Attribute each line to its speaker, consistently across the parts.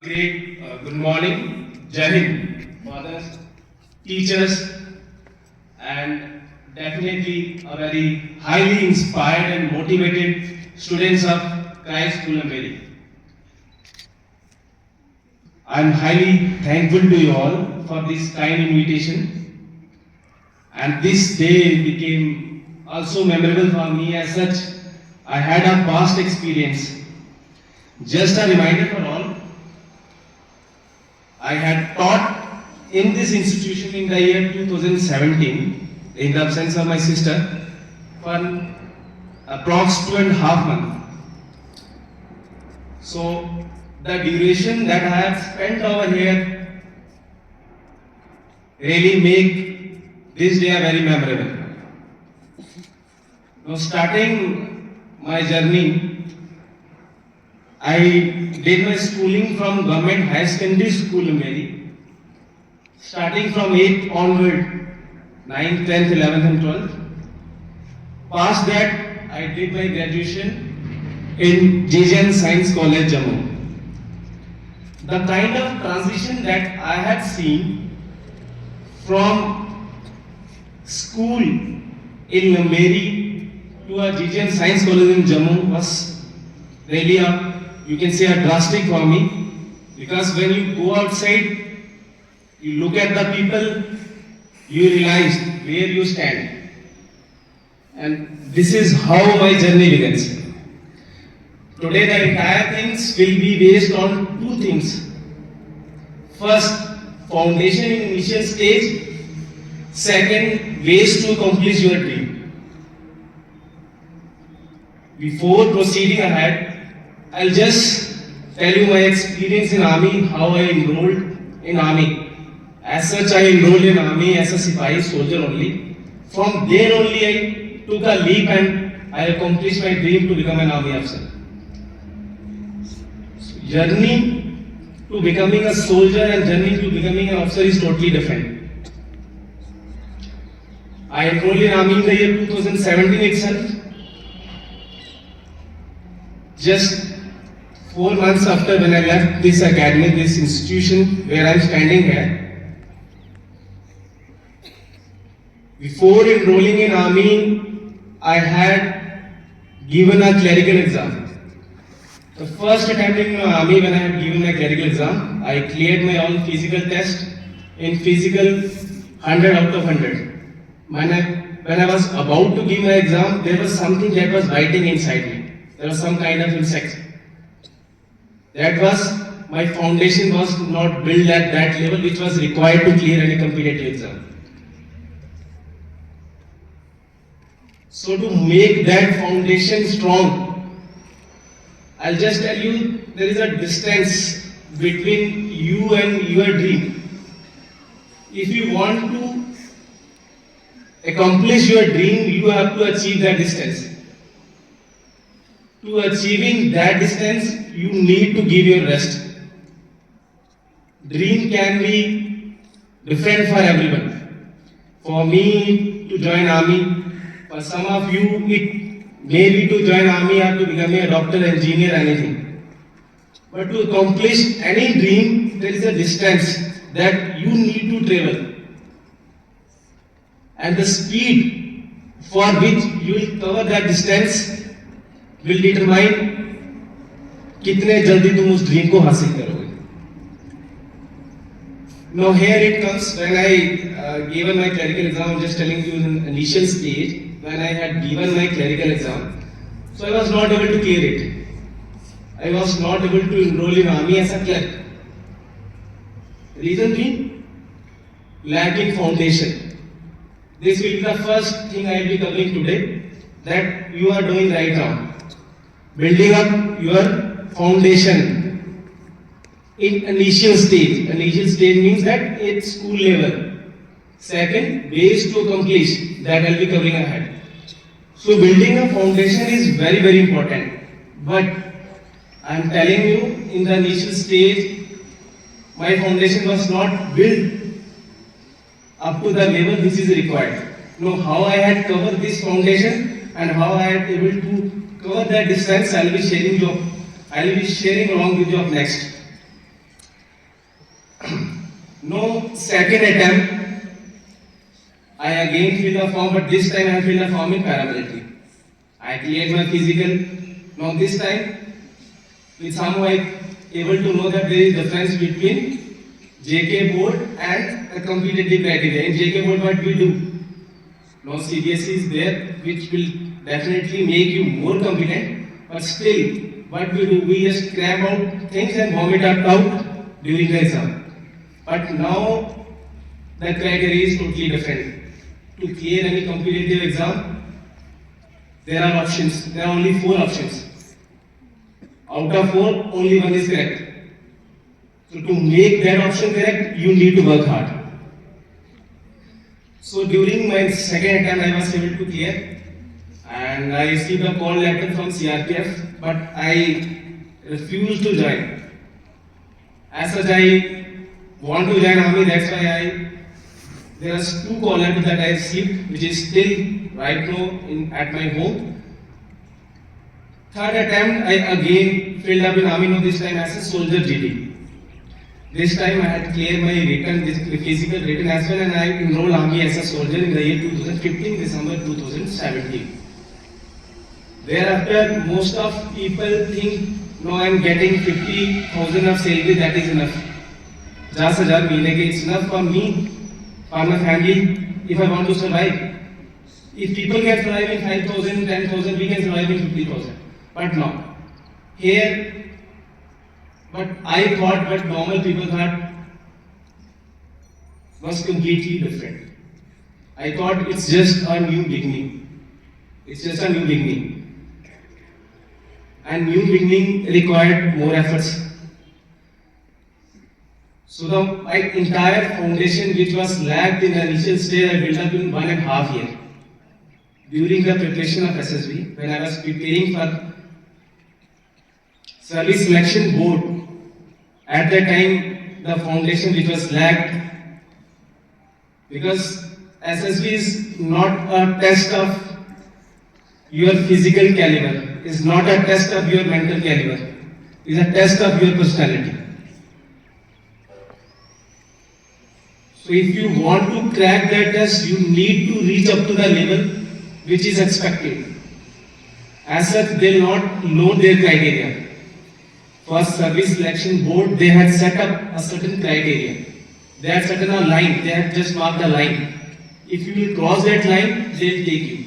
Speaker 1: Great good morning, Jai Hind, fathers, teachers, and definitely a very highly inspired and motivated students of Christ School and Mary. I am highly thankful to you all for this kind invitation, and this day became also memorable for me. As such, I had a past experience. Just a reminder for all, I had taught in this institution in the year 2017, in the absence of my sister, for approx 2.5 months. So the duration that I have spent over here really make this day a very memorable. Now starting my journey, I did my schooling from Government High Secondary School, Mary. Starting from 8th onward, 9th, 10th, 11th and 12th. Past that, I did my graduation in JJN Science College, Jammu. The kind of transition that I had seen from school in Mary to a JJN Science College in Jammu was really you can say a drastic for me, because when you go outside, you look at the people, you realize where you stand. And this is how my journey begins. Today the entire things will be based on two things. First, foundation in initial stage. Second, ways to accomplish your dream. Before proceeding ahead, I'll just tell you my experience in army, how I enrolled in army. As such, I enrolled in army as a Sipahi soldier only. From there only I took a leap and I accomplished my dream to become an army officer. So, journey to becoming a soldier and journey to becoming an officer is totally different. I enrolled in army in the year 2017 itself. Just 4 months after when I left this academy, this institution where I am standing here, before enrolling in army, I had given a clerical exam. The first attempt in army when I had given my clerical exam, I cleared my all physical test in physical 100 out of 100. When I was about to give my exam, there was something that was biting inside me. There was some kind of insect. That was, my foundation was not built at that level which was required to clear any competitive exam. So to make that foundation strong, I'll just tell you, there is a distance between you and your dream. If you want to accomplish your dream, you have to achieve that distance. To achieving that distance, you need to give your rest. Dream can be different for everyone. For me, to join army. For some of you, it may be to join army or to become a doctor, engineer, anything. But to accomplish any dream, there is a distance that you need to travel. And the speed for which you will cover that distance will determine कितने जल्दी तुम उस dream को हासिल करोगे. Now here it comes when I given my clerical exam. I'm just telling you in initial stage when I had given my clerical exam, so I was not able to clear it. I was not able to enroll in army as a clerk. Reason being, lack in foundation. This will be the first thing I will be covering today that you are doing right now. Building up your foundation in initial stage. Initial stage means that it's school level. Second, ways to accomplish, that I'll be covering ahead. So building a foundation is very, very important. But I'm telling you, in the initial stage, my foundation was not built up to the level which is required. Now how I had covered this foundation and how I had able to cover that distance, I'll be sharing along with you up next. No second attempt, I again filled the form, but this time I filled the form in paramilitary. I cleared my physical. Now this time, with somehow I able to know that there is difference between JK board and the competitive criteria. In JK board, what we do? Now CBSE is there, which will definitely make you more competent. But still, what we do? We just cram out things and vomit it out during the exam. But now the criteria is totally different. To clear any competitive exam, there are options. There are only 4 options. Out of 4, only 1 is correct. So to make that option correct, you need to work hard. So during my second attempt, I was able to clear, and I received a call letter from CRPF, but I refused to join. As such, I want to join army. That's why there are 2 call letters that I received, which is still right now at my home. Third attempt, I again filled up in army, now this time as a soldier GD. This time I had cleared my written, physical written as well, and I enrolled army as a soldier in the year 2015, December 2017. Thereafter, most of people think, no, I am getting 50,000 of salary, that is enough. 10,000 महीने के, it's enough for me, for my family, if I want to survive. If people can survive in 5,000, 10,000, we can survive in 50,000. But no. Here, what I thought, what normal people thought, was completely different. I thought it's just a new beginning. It's just a new beginning. And new beginning required more efforts. So my entire foundation, which was lacked in the initial stage, I built up in 1.5 years. During the preparation of SSB, when I was preparing for Service Selection Board, at that time the foundation which was lacked, because SSB is not a test of your physical caliber, is not a test of your mental caliber, is a test of your personality. So if you want to crack that test, you need to reach up to the level which is expected. As such, they will not load their criteria. For Service Selection Board, they had set up a certain criteria. They had set a line, they had just marked a line. If you will cross that line, they will take you.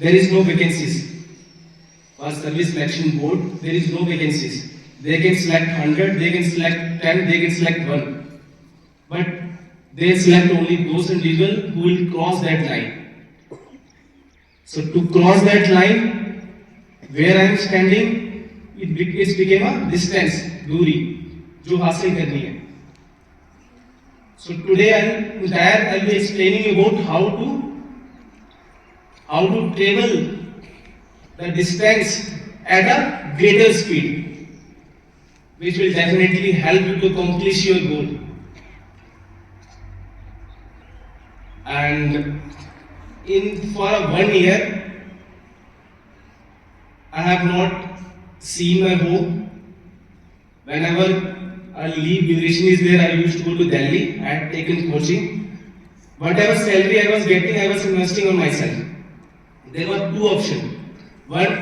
Speaker 1: There is no vacancies. For Service Selection Board, there is no vacancies. They can select 100, they can select 10, they can select 1. But they select only those individuals who will cross that line. So to cross that line, where I am standing, it became a distance, दूरी, जो हासिल करनी है. So today I'll be explaining about how to travel the distance at a greater speed, which will definitely help you to accomplish your goal. And for 1 year, I have not seen my home. Whenever a leave duration is there, I used to go to Delhi. I had taken coaching. Whatever salary I was getting, I was investing on myself. There were 2 options. One,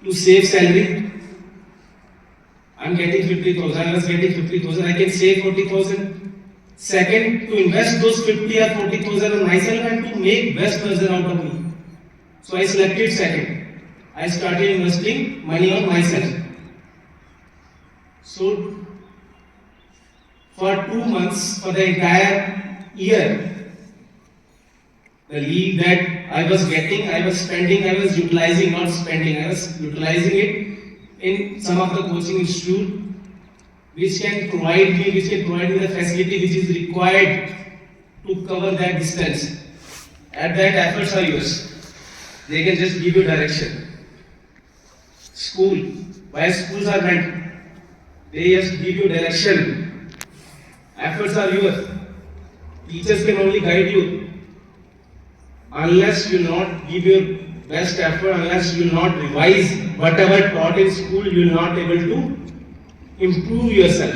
Speaker 1: to save salary. I'm getting 50,000. I was getting 50,000. I can save 40,000. Second, to invest those 50 or 40,000 on myself and to make best version out of me. So I selected second. I started investing money on myself. So for 2 months, for the entire year, the leave that I was getting, I was spending, I was utilizing, not spending, I was utilizing it in some of the coaching institute, which can provide me the facility which is required to cover that distance. At that, efforts are yours. They can just give you direction. School, why schools are meant? They just give you direction. Efforts are yours. Teachers can only guide you. Unless you not give your best effort, unless you not revise whatever taught in school, you will not able to improve yourself.